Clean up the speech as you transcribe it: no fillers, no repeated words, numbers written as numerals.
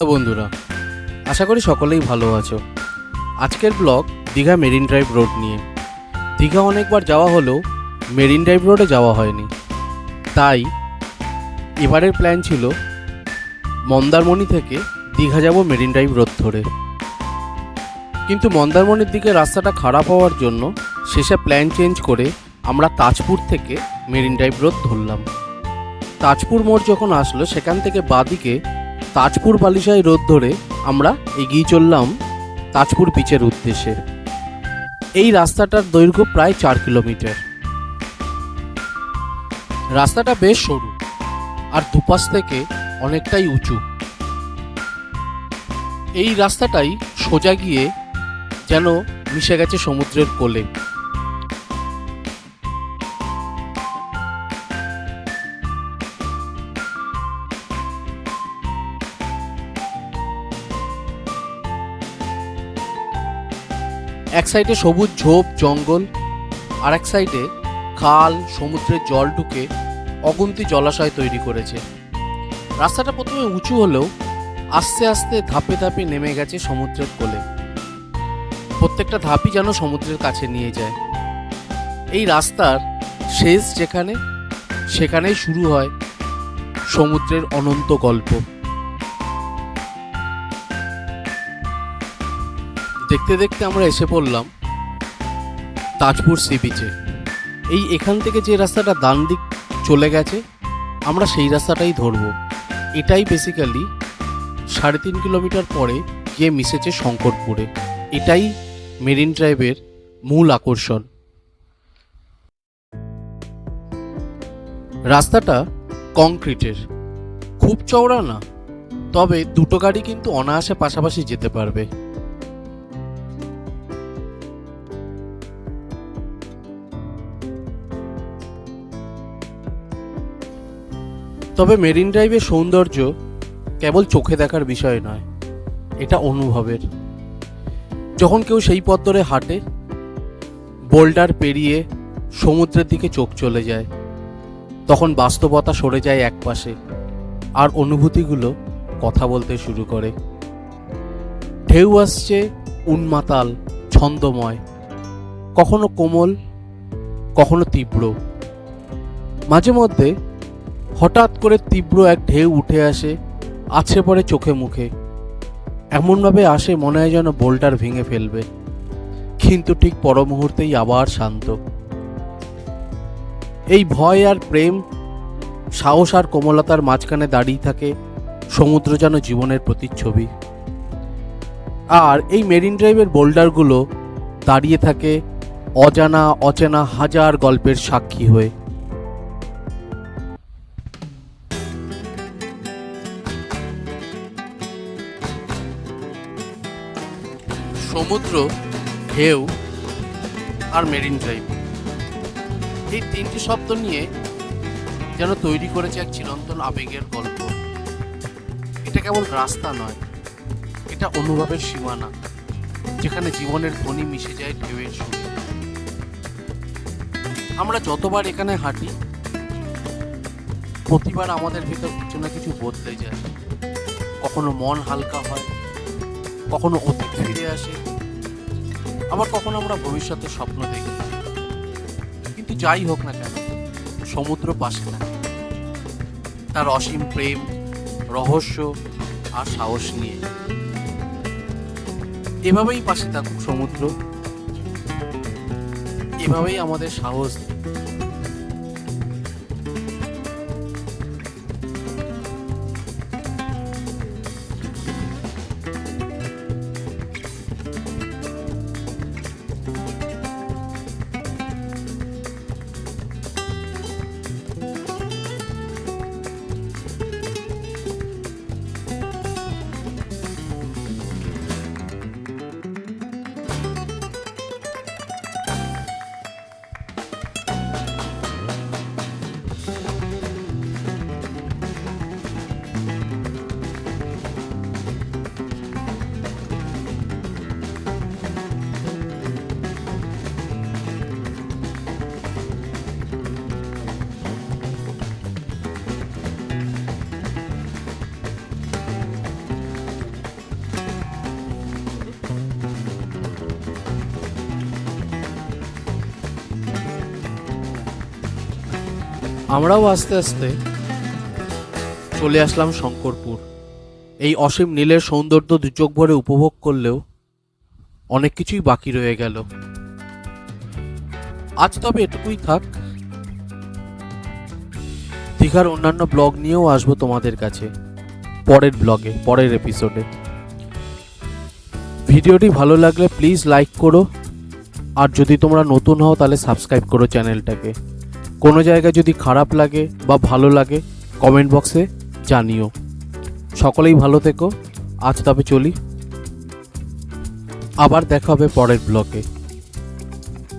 তো বন্ধুরা, আশা করি সকলেই ভালো আছো। আজকের blog Digha marine drive road নিয়ে। দীঘা অনেকবার যাওয়া হলেও মেরিন ড্রাইভ রোডে যাওয়া হয়নি, তাই এবারের প্ল্যান ছিল মন্দারমণি থেকে দীঘা যাব মেরিন ড্রাইভ রোড ধরে। কিন্তু মন্দারমণির দিকে রাস্তাটা খারাপ হওয়ার জন্য শেষে প্ল্যান চেঞ্জ করে আমরা তাজপুর থেকে মেরিন ড্রাইভ রোড ধরলাম। তাজপুর মোড় যখন আসলো, সেখান থেকে বাঁদিকে তাজপুর বালিশাই রোড ধরে আমরা এগিয়ে চললাম তাজপুর বিচের উদ্দেশ্যে। এই রাস্তাটার দৈর্ঘ্য প্রায় 4 কিলোমিটার। রাস্তাটা বেশ সরু আর দুপাশ থেকে অনেকটাই উঁচু। এই রাস্তাটাই সোজা গিয়ে যেন মিশে গেছে সমুদ্রের কোলে। এক সাইডে সবুজ ঝোপ জঙ্গল, আর এক সাইডে খাল, সমুদ্রের জল ঢুকে অগুন্তি জলাশয় তৈরি করেছে। রাস্তাটা প্রথমে উঁচু হলেও আস্তে আস্তে ধাপে ধাপে নেমে গেছে সমুদ্রের কোলে। প্রত্যেকটা ধাপই যেন সমুদ্রের কাছে নিয়ে যায়। এই রাস্তার শেষ যেখানে, সেখানেই শুরু হয় সমুদ্রের অনন্ত গল্প। দেখতে দেখতে আমরা এসে পড়লাম তাজপুর সি বিচে। এখান থেকে যে রাস্তাটা ডান দিক চলে গেছে, আমরা সেই রাস্তাটাই ধরবো। এটাই বেসিক্যালি 3.5 কিলোমিটার পরে গিয়ে মিশেছে শঙ্করপুরে। এটাই মেরিন ড্রাইভের মূল আকর্ষণ। রাস্তাটা কংক্রিটের, খুব চওড়া না, তবে দুটো গাড়ি কিন্তু অনায়াসে পাশাপাশি যেতে পারবে। তবে মেরিন ড্রাইভের সৌন্দর্য কেবল চোখে দেখার বিষয় নয়, এটা অনুভবের। যখন কেউ সেই পথ ধরে হাঁটে, বোল্ডার পেরিয়ে সমুদ্রের দিকে চোখ চলে যায়, তখন বাস্তবতা সরে যায় একপাশে, আর অনুভূতিগুলো কথা বলতে শুরু করে। ঢেউ আসছে উন্মাতাল, ছন্দময়, কখনো কোমল, কখনো তীব্র। মাঝে মধ্যে হঠাৎ করে তীব্র এক ঢেউ উঠে আসে, আছড়ে পড়ে চোখে মুখে। এমনভাবে আসে মনে হয় যেন বোল্ডার ভেঙে ফেলবে, কিন্তু ঠিক পর মুহূর্তেই আবার শান্ত। এই ভয় আর প্রেম, সাহস আর কোমলতার মাঝখানে দাঁড়িয়ে থাকে সমুদ্র যেন জীবনের প্রতিচ্ছবি। আর এই মেরিন ড্রাইভের বোল্ডারগুলো দাঁড়িয়ে থাকে অজানা অচেনা হাজার গল্পের সাক্ষী হয়ে। সমুদ্র, ঢেউ আর মেরিন ড্রাইভ, এই তিনটি শব্দ নিয়ে যেন তৈরি করেছে এক চিরন্তন আবেগের গল্প। এটা কেবল রাস্তা নয়, এটা অনুভবের সীমানা, যেখানে জীবনের ধ্বনি মিশে যায় ঢেউয়ের সুরে। আমরা যতবার এখানে হাঁটি, প্রতিবার আমাদের ভিতর কিছু না কিছু বদলে যায়। কখনো মন হালকা হয়, কখনো অতীত ফিরে আসে, আবার কখনো আমরা ভবিষ্যতের স্বপ্ন দেখি। কিন্তু যাই হোক না কেন, সমুদ্র পাশে না, তার অসীম প্রেম, রহস্য আর সাহস নিয়ে। এভাবেই পাশে থাকুক সমুদ্র, এভাবেই আমাদের সাহস। আমরাও আস্তে আস্তে চলে আসলাম শঙ্করপুর। এই অসীম নীলের সৌন্দর্য দু চোখ ভরে উপভোগ করলেও অনেক কিছুই বাকি রয়ে গেল। আজ তবে এটুকুই থাক। দীঘার অন্যান্য ব্লগ নিয়েও আসবো তোমাদের কাছে পরের ব্লগে, পরের এপিসোডে। ভিডিওটি ভালো লাগলে প্লিজ লাইক করো, আর যদি তোমরা নতুন হও তাহলে সাবস্ক্রাইব করো চ্যানেলটাকে। কোনো জায়গায় যদি খারাপ লাগে বা ভালো লাগে কমেন্ট বক্সে জানিও। সকলেই ভালো থেকো। আজ তবে চলি, আবার দেখা হবে পরের ব্লগে।